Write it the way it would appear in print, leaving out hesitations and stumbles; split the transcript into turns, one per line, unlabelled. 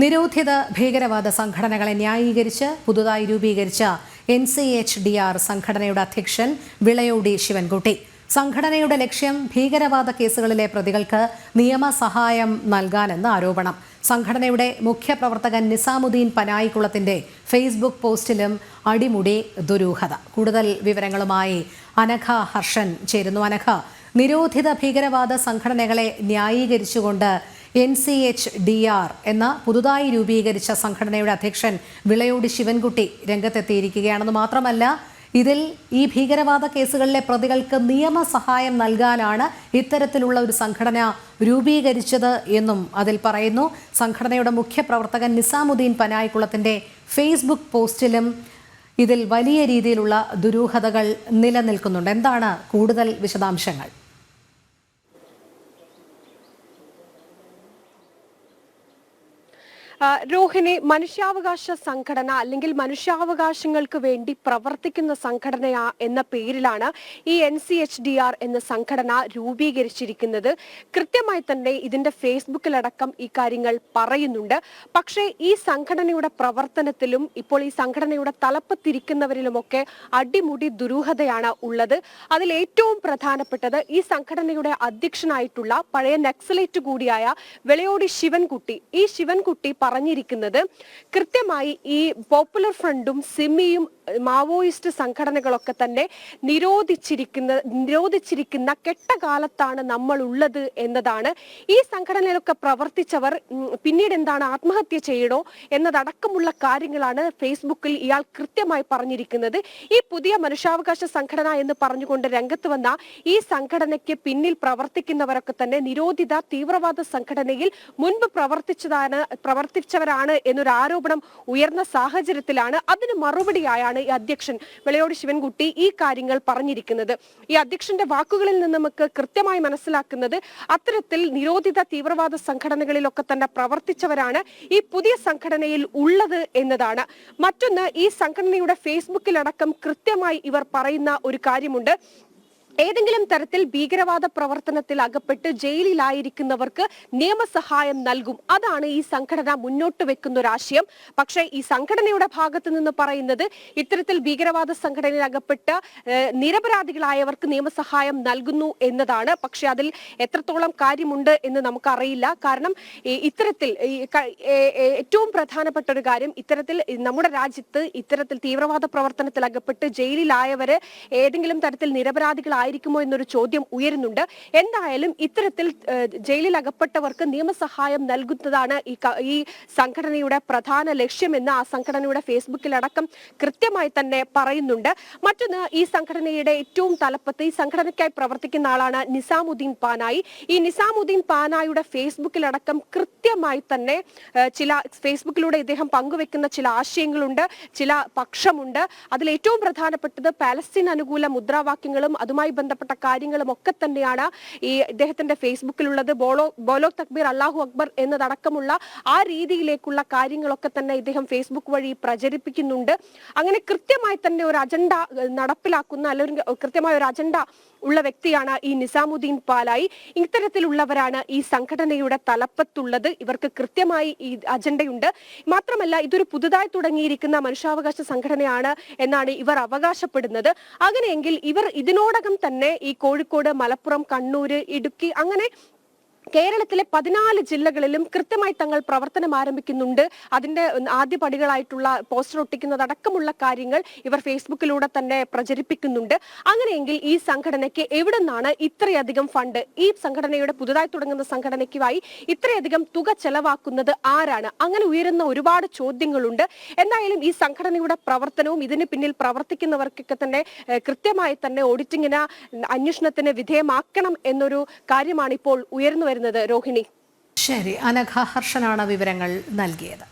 നിരോധിത ഭീകരവാദ സംഘടനകളെ ന്യായീകരിച്ച് പുതുതായി രൂപീകരിച്ച NCHDR സംഘടനയുടെ അധ്യക്ഷൻ വിളയോടി ശിവൻകുട്ടി. സംഘടനയുടെ ലക്ഷ്യം ഭീകരവാദ കേസുകളിലെ പ്രതികൾക്ക് നിയമസഹായം നൽകാനെന്ന് ആരോപണം. സംഘടനയുടെ മുഖ്യ പ്രവർത്തകൻ നിസാമുദ്ദീൻ പനായിക്കുളത്തിന്റെ ഫേസ്ബുക്ക് പോസ്റ്റിലും അടിമുടി ദുരൂഹത. കൂടുതൽ വിവരങ്ങളുമായി അനഘ ഹർഷൻ ചേരുന്നു. അനഘ, നിരോധിത ഭീകരവാദ സംഘടനകളെ ന്യായീകരിച്ചുകൊണ്ട് NCHDR എന്ന പുതുതായി രൂപീകരിച്ച സംഘടനയുടെ അധ്യക്ഷൻ വിളയോടി ശിവൻകുട്ടി രംഗത്തെത്തിയിരിക്കുകയാണെന്ന് മാത്രമല്ല, ഇതിൽ ഈ ഭീകരവാദ കേസുകളിലെ പ്രതികൾക്ക് നിയമസഹായം നൽകാനാണ് ഇത്തരത്തിലുള്ള ഒരു സംഘടന രൂപീകരിച്ചത് എന്നും അതിൽ പറയുന്നു. സംഘടനയുടെ മുഖ്യ പ്രവർത്തകൻ നിസാമുദ്ദീൻ പനായിക്കുളത്തിന്റെ ഫേസ്ബുക്ക് പോസ്റ്റിലും ഇതിൽ വലിയ രീതിയിലുള്ള ദുരൂഹതകൾ നിലനിൽക്കുന്നുണ്ട്. എന്താണ് കൂടുതൽ വിശദാംശങ്ങൾ?
രോഹിണി, മനുഷ്യാവകാശ സംഘടന അല്ലെങ്കിൽ മനുഷ്യാവകാശങ്ങൾക്ക് വേണ്ടി പ്രവർത്തിക്കുന്ന സംഘടന എന്ന പേരിലാണ് ഈ NCHDR എന്ന സംഘടന രൂപീകരിച്ചിരിക്കുന്നത്. കൃത്യമായി തന്നെ ഇതിന്റെ ഫേസ്ബുക്കിലടക്കം ഈ കാര്യങ്ങൾ പറയുന്നുണ്ട്. പക്ഷേ ഈ സംഘടനയുടെ പ്രവർത്തനത്തിലും ഇപ്പോൾ ഈ സംഘടനയുടെ തലപ്പത്തിരിക്കുന്നവരിലുമൊക്കെ അടിമുടി ദുരൂഹതയാണ് ഉള്ളത്. അതിൽ ഏറ്റവും പ്രധാനപ്പെട്ടത് ഈ സംഘടനയുടെ അധ്യക്ഷനായിട്ടുള്ള പഴയ നക്സലേറ്റ് കൂടിയായ വിളയോടി ശിവൻകുട്ടി. ഈ ശിവൻകുട്ടി പറഞ്ഞിരിക്കുന്നത് കൃത്യമായി ഈ പോപ്പുലർ ഫ്രണ്ടും സിമിയും മാവോയിസ്റ്റ് സംഘടനകളൊക്കെ തന്നെ നിരോധിച്ചിരിക്കുന്ന കെട്ടകാലത്താണ് നമ്മൾ ഉള്ളത് എന്നതാണ്. ഈ സംഘടനയിലൊക്കെ പ്രവർത്തിച്ചവർ പിന്നീട് എന്താണ് ആത്മഹത്യ ചെയ്യണോ എന്നതടക്കമുള്ള കാര്യങ്ങളാണ് ഫേസ്ബുക്കിൽ ഇയാൾ കൃത്യമായി പറഞ്ഞിരിക്കുന്നത്. ഈ പുതിയ മനുഷ്യാവകാശ സംഘടന എന്ന് പറഞ്ഞുകൊണ്ട് രംഗത്ത് വന്ന ഈ സംഘടനയ്ക്ക് പിന്നിൽ പ്രവർത്തിക്കുന്നവരൊക്കെ തന്നെ നിരോധിത തീവ്രവാദ സംഘടനയിൽ മുൻപ് പ്രവർത്തിച്ചവരാണ് എന്നൊരു ആരോപണം ഉയർന്ന സാഹചര്യത്തിലാണ് അതിന് മറുപടിയായാണ് ഈ അധ്യക്ഷൻ വിളയോടി ശിവൻകുട്ടി ഈ കാര്യങ്ങൾ പറഞ്ഞിരിക്കുന്നത്. ഈ അധ്യക്ഷന്റെ വാക്കുകളിൽ നിന്ന് നമുക്ക് കൃത്യമായി മനസ്സിലാക്കുന്നത് അത്തരത്തിൽ നിരോധിത തീവ്രവാദ സംഘടനകളിലൊക്കെ തന്നെ പ്രവർത്തിച്ചവരാണ് ഈ പുതിയ സംഘടനയിൽ ഉള്ളത് എന്നതാണ്. മറ്റൊന്ന്, ഈ സംഘടനയുടെ ഫേസ്ബുക്കിലടക്കം കൃത്യമായി ഇവർ പറയുന്ന ഒരു കാര്യമുണ്ട്. ഏതെങ്കിലും തരത്തിൽ ഭീകരവാദ പ്രവർത്തനത്തിൽ അകപ്പെട്ട് ജയിലിലായിരിക്കുന്നവർക്ക് നിയമസഹായം നൽകും. അതാണ് ഈ സംഘടന മുന്നോട്ട് വെക്കുന്ന ഒരു ആശയം. പക്ഷേ ഈ സംഘടനയുടെ ഭാഗത്ത് നിന്ന് പറയുന്നത് ഇത്തരത്തിൽ ഭീകരവാദ സംഘടനയിൽ അകപ്പെട്ട് നിരപരാധികളായവർക്ക് നിയമസഹായം നൽകുന്നു എന്നതാണ്. പക്ഷെ അതിൽ എത്രത്തോളം കാര്യമുണ്ട് എന്ന് നമുക്കറിയില്ല. കാരണം ഇത്തരത്തിൽ ഏറ്റവും പ്രധാനപ്പെട്ട ഒരു കാര്യം, ഇത്തരത്തിൽ നമ്മുടെ രാജ്യത്ത് ഇത്തരത്തിൽ തീവ്രവാദ പ്രവർത്തനത്തിൽ അകപ്പെട്ട് ജയിലിലായവര് ഏതെങ്കിലും തരത്തിൽ നിരപരാധികളായി ായിരിക്കുമോ എന്നൊരു ചോദ്യം ഉയരുന്നുണ്ട്. എന്തായാലും ഇത്തരത്തിൽ ജയിലിൽ അകപ്പെട്ടവർക്ക് നിയമസഹായം നൽകുന്നതാണ് ഈ സംഘടനയുടെ പ്രധാന ലക്ഷ്യമെന്ന് ആ സംഘടനയുടെ ഫേസ്ബുക്കിലടക്കം കൃത്യമായി തന്നെ പറയുന്നുണ്ട്. മറ്റൊന്ന്, ഈ സംഘടനയുടെ ഏറ്റവും തലപ്പത്ത് ഈ സംഘടനയ്ക്കായി പ്രവർത്തിക്കുന്ന ആളാണ് നിസാമുദ്ദീൻ പാനായി. ഈ നിസാമുദ്ദീൻ പാനായുടെ ഫേസ്ബുക്കിലടക്കം കൃത്യമായി തന്നെ ഫേസ്ബുക്കിലൂടെ ഇദ്ദേഹം പങ്കുവെക്കുന്ന ചില ആശയങ്ങളുണ്ട്, ചില പക്ഷമുണ്ട്. അതിൽ ഏറ്റവും പ്രധാനപ്പെട്ടത് പാലസ്തീൻ അനുകൂല മുദ്രാവാക്യങ്ങളും അതുമായി ബന്ധപ്പെട്ട കാര്യങ്ങളും ഒക്കെ തന്നെയാണ് ഈ ഇദ്ദേഹത്തിന്റെ ഫേസ്ബുക്കിലുള്ളത്. ബോലോ തക്ബീർ അല്ലാഹു അക്ബർ എന്നതടക്കമുള്ള ആ രീതിയിലേക്കുള്ള കാര്യങ്ങളൊക്കെ തന്നെ ഇദ്ദേഹം ഫേസ്ബുക്ക് വഴി പ്രചരിപ്പിക്കുന്നുണ്ട്. അങ്ങനെ കൃത്യമായി തന്നെ ഒരു അജണ്ട നടപ്പിലാക്കുന്ന അല്ലെങ്കിൽ കൃത്യമായ ഒരു അജണ്ട ഉള്ള വ്യക്തിയാണ് ഈ നിസാമുദ്ദീൻ പാലായി. ഇത്തരത്തിലുള്ളവരാണ് ഈ സംഘടനയുടെ തലപ്പത്തുള്ളത്. ഇവർക്ക് കൃത്യമായി ഈ അജണ്ടയുണ്ട്. മാത്രമല്ല, ഇതൊരു പുതുതായി തുടങ്ങിയിരിക്കുന്ന മനുഷ്യാവകാശ സംഘടനയാണ് എന്നാണ് ഇവർ അവകാശപ്പെടുന്നത്. അങ്ങനെയെങ്കിൽ ഇവർ ഇതിനോടകം തന്നെ ഈ കോഴിക്കോട്, മലപ്പുറം, കണ്ണൂര്, ഇടുക്കി അങ്ങനെ കേരളത്തിലെ 14 ജില്ലകളിലും കൃത്യമായി തങ്ങൾ പ്രവർത്തനം ആരംഭിക്കുന്നുണ്ട്. അതിന്റെ ആദ്യ പടികളായിട്ടുള്ള പോസ്റ്റർ ഒട്ടിക്കുന്നതടക്കമുള്ള കാര്യങ്ങൾ ഇവർ ഫേസ്ബുക്കിലൂടെ തന്നെ പ്രചരിപ്പിക്കുന്നുണ്ട്. അങ്ങനെയെങ്കിൽ ഈ സംഘടനയ്ക്ക് എവിടെ നിന്നാണ് ഇത്രയധികം ഫണ്ട്? ഈ സംഘടനയുടെ പുതുതായി തുടങ്ങുന്ന സംഘടനയ്ക്കായി ഇത്രയധികം തുക ചെലവാക്കുന്നത് ആരാണ്? അങ്ങനെ ഉയരുന്ന ഒരുപാട് ചോദ്യങ്ങളുണ്ട്. എന്തായാലും ഈ സംഘടനയുടെ പ്രവർത്തനവും ഇതിന് പിന്നിൽ പ്രവർത്തിക്കുന്നവർക്കൊക്കെ തന്നെ കൃത്യമായി തന്നെ ഓഡിറ്റിങ്ങിന്, അന്വേഷണത്തിന് വിധേയമാക്കണം എന്നൊരു കാര്യമാണ് ഇപ്പോൾ ഉയർന്നു വരുന്നത്. രോഹിണി,
ശരി. അനഘ ഹർഷനാണ് വിവരങ്ങൾ നൽകിയത്.